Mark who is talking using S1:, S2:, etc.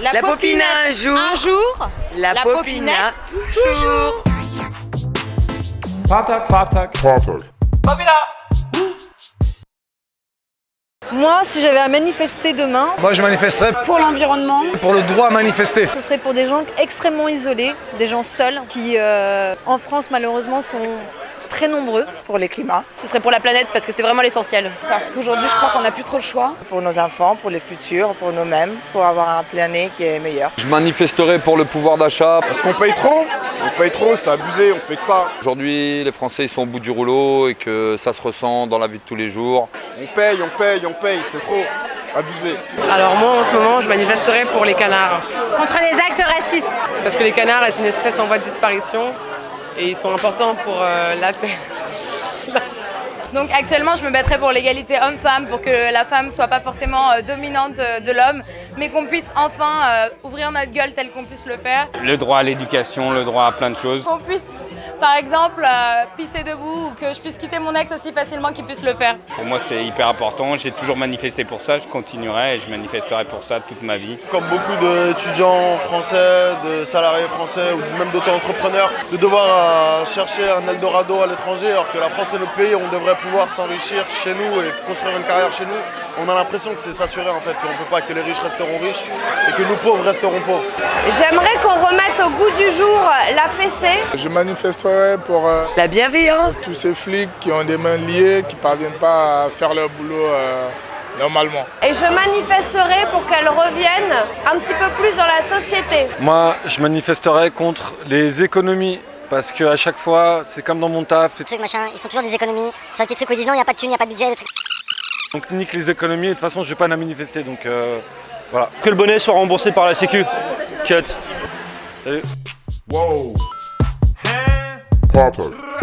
S1: La popina un jour, la popina toujours.
S2: Pop talk.
S3: Moi, si j'avais à manifester demain,
S2: Moi, je manifesterais
S4: Pour l'environnement.
S2: pour le droit à manifester.
S3: ce serait pour des gens extrêmement isolés, des gens seuls, qui en France malheureusement sont très nombreux.
S5: Pour le climat,
S1: Ce serait pour la planète parce que c'est vraiment l'essentiel.
S4: Parce qu'aujourd'hui, je crois qu'on n'a plus trop le choix.
S5: pour nos enfants, pour les futurs, pour nous-mêmes, pour avoir un planète qui est meilleur.
S6: Je manifesterai pour le pouvoir d'achat.
S7: Parce qu'on paye trop, c'est abusé, on fait que ça.
S6: Aujourd'hui, les Français ils sont au bout du rouleau et que ça se ressent dans la vie de tous les jours.
S7: On paye, c'est trop abusé.
S8: Alors moi en ce moment je manifesterai pour les canards.
S4: Contre les actes racistes.
S8: Parce que les canards est une espèce en voie de disparition et ils sont importants pour la terre.
S4: Donc actuellement, je me battrais pour l'égalité homme-femme, pour que la femme soit pas forcément dominante de l'homme, mais qu'on puisse enfin ouvrir notre gueule tel qu'on puisse le faire.
S9: Le droit à l'éducation, le droit à plein de choses.
S4: Qu'on puisse, par exemple, pisser debout ou que je puisse quitter mon ex aussi facilement qu'il puisse le faire.
S9: Pour moi, c'est hyper important. J'ai toujours manifesté pour ça, je continuerai et je manifesterai pour ça toute ma vie.
S7: Comme beaucoup d'étudiants français, de salariés français ou même d'auto-entrepreneurs, de devoir chercher un Eldorado à l'étranger alors que la France est notre pays, on devrait pouvoir s'enrichir chez nous et construire une carrière chez nous. On a l'impression que c'est saturé en fait, qu'on ne peut pas, que les riches resteront riches et que nous pauvres resterons pauvres.
S3: J'aimerais qu'on remette au goût du jour la fessée.
S10: Je manifesterai pour
S1: La bienveillance.
S10: tous ces flics qui ont des mains liées, qui ne parviennent pas à faire leur boulot normalement.
S3: Et je manifesterai pour qu'elle revienne un petit peu plus dans la société.
S2: Moi, je manifesterais contre les économies. Parce qu'à chaque fois, c'est comme dans mon taf.
S11: Truc machin, ils font toujours des économies sur les petits trucs où ils disent non, il n'y a pas de thune, il n'y a pas de budget, le truc.
S2: Donc nique les économies et de toute façon, je vais pas la manifester. Donc voilà.
S9: Que le bonnet soit remboursé par la Sécu. Cut.
S2: Salut.
S7: Wow.
S10: Pop talk.